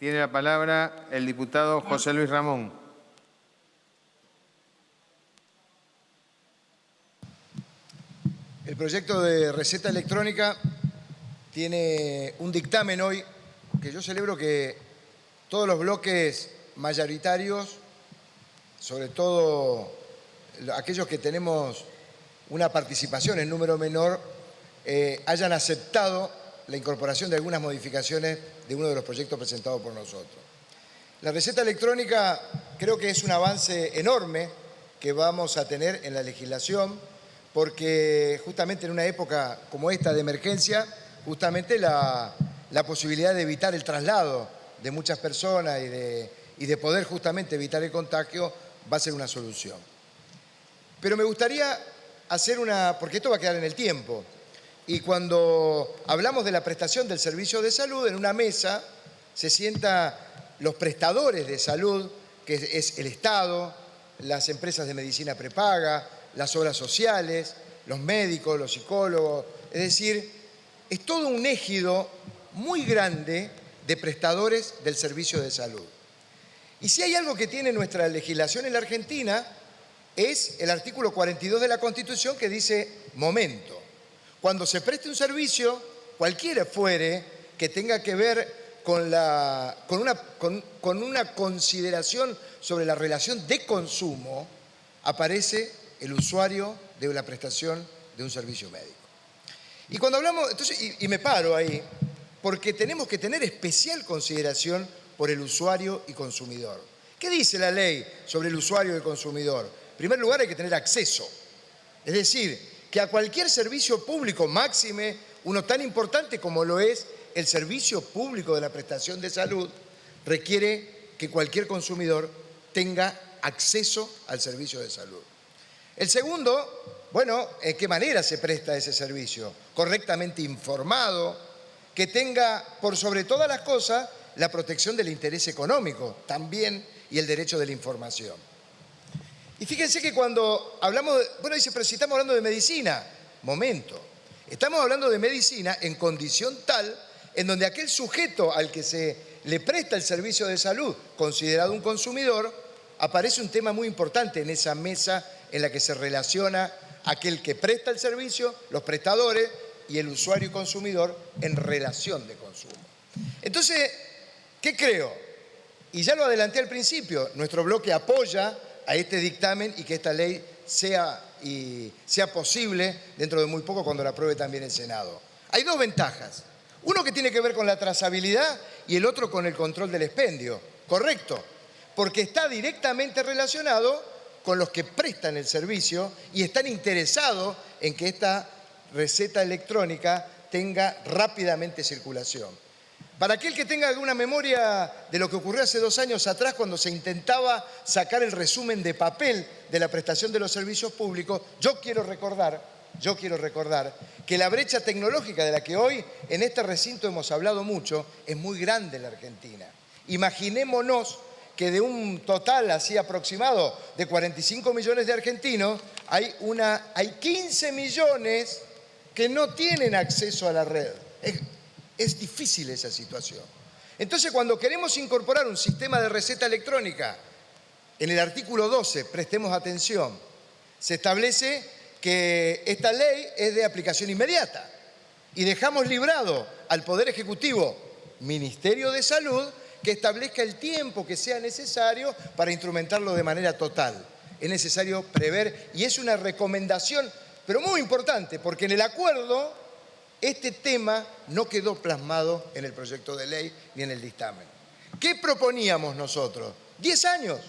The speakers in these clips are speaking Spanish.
Tiene la palabra el diputado José Luis Ramón. El proyecto de receta electrónica tiene un dictamen hoy que yo celebro que todos los bloques mayoritarios, sobre todo aquellos que tenemos una participación en número menor, hayan aceptado la incorporación de algunas modificaciones de uno de los proyectos presentados por nosotros. La receta electrónica creo que es un avance enorme que vamos a tener en la legislación, porque justamente en una época como esta de emergencia, justamente la posibilidad de evitar el traslado de muchas personas y de poder justamente evitar el contagio va a ser una solución. Pero me gustaría hacer porque esto va a quedar en el tiempo, y cuando hablamos de la prestación del servicio de salud, en una mesa se sientan los prestadores de salud, que es el Estado, las empresas de medicina prepaga, las obras sociales, los médicos, los psicólogos, es decir, es todo un ejido muy grande de prestadores del servicio de salud. Y si hay algo que tiene nuestra legislación en la Argentina, es el artículo 42 de la Constitución que dice momento. Cuando se preste un servicio, cualquiera fuere, que tenga que ver con una consideración sobre la relación de consumo, aparece el usuario de la prestación de un servicio médico. Y cuando hablamos, entonces, y me paro ahí, porque tenemos que tener especial consideración por el usuario y consumidor. ¿Qué dice la ley sobre el usuario y el consumidor? En primer lugar, hay que tener acceso. Es decir, que a cualquier servicio público, máxime uno tan importante como lo es el servicio público de la prestación de salud, requiere que cualquier consumidor tenga acceso al servicio de salud. El segundo, bueno, ¿en qué manera se presta ese servicio? Correctamente informado, que tenga, por sobre todas las cosas, la protección del interés económico también y el derecho de la información. Y fíjense que cuando hablamos, dice, pero si estamos hablando de medicina, momento, estamos hablando de medicina en condición tal en donde aquel sujeto al que se le presta el servicio de salud, considerado un consumidor, aparece un tema muy importante en esa mesa en la que se relaciona aquel que presta el servicio, los prestadores y el usuario y consumidor en relación de consumo. Entonces, ¿qué creo? Y ya lo adelanté al principio, nuestro bloque apoya a este dictamen y que esta ley sea posible dentro de muy poco cuando la apruebe también el Senado. Hay dos ventajas. Uno que tiene que ver con la trazabilidad y el otro con el control del expendio. Correcto, porque está directamente relacionado con los que prestan el servicio y están interesados en que esta receta electrónica tenga rápidamente circulación. Para aquel que tenga alguna memoria de lo que ocurrió hace 2 años atrás cuando se intentaba sacar el resumen de papel de la prestación de los servicios públicos, yo quiero recordar que la brecha tecnológica de la que hoy en este recinto hemos hablado mucho es muy grande en la Argentina. Imaginémonos que de un total así aproximado de 45 millones de argentinos, hay 15 millones que no tienen acceso a la red. Es difícil esa situación. Entonces, cuando queremos incorporar un sistema de receta electrónica, en el artículo 12, prestemos atención, se establece que esta ley es de aplicación inmediata y dejamos librado al Poder Ejecutivo, Ministerio de Salud, que establezca el tiempo que sea necesario para instrumentarlo de manera total. Es necesario prever, y es una recomendación, pero muy importante, porque en el acuerdo este tema no quedó plasmado en el proyecto de ley ni en el dictamen. ¿Qué proponíamos nosotros? 10 años.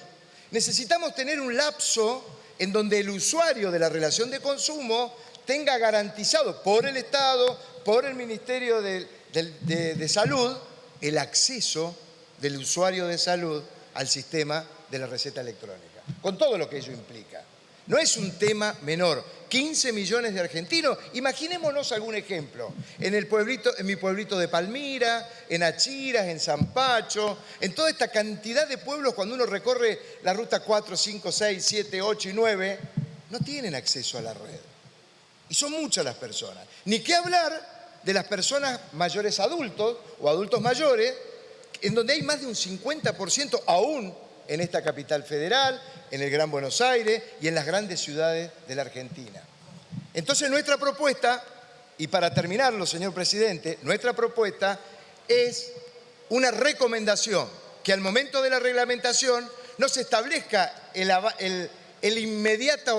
Necesitamos tener un lapso en donde el usuario de la relación de consumo tenga garantizado por el Estado, por el Ministerio de Salud, el acceso del usuario de salud al sistema de la receta electrónica, con todo lo que ello implica. No es un tema menor. 15 millones de argentinos, imaginémonos algún ejemplo. En mi pueblito de Palmira, en Achiras, en Zampacho, en toda esta cantidad de pueblos, cuando uno recorre la ruta 4, 5, 6, 7, 8 y 9, no tienen acceso a la red. Y son muchas las personas. Ni qué hablar de las personas mayores adultos o adultos mayores en donde hay más de un 50% aún en esta capital federal, en el Gran Buenos Aires y en las grandes ciudades de la Argentina. Entonces nuestra propuesta, y para terminarlo, señor presidente, nuestra propuesta es una recomendación, que al momento de la reglamentación no se establezca el inmediata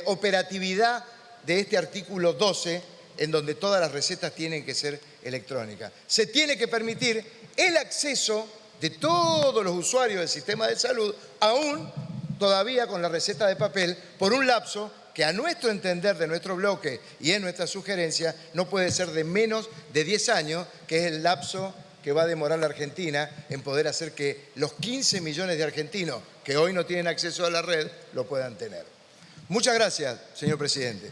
operatividad de este artículo 12, en donde todas las recetas tienen que ser electrónicas. Se tiene que permitir el acceso de todos los usuarios del sistema de salud, aún todavía con la receta de papel, por un lapso que a nuestro entender de nuestro bloque y en nuestra sugerencia no puede ser de menos de 10 años, que es el lapso que va a demorar la Argentina en poder hacer que los 15 millones de argentinos que hoy no tienen acceso a la red lo puedan tener. Muchas gracias, señor presidente.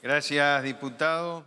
Gracias, diputado.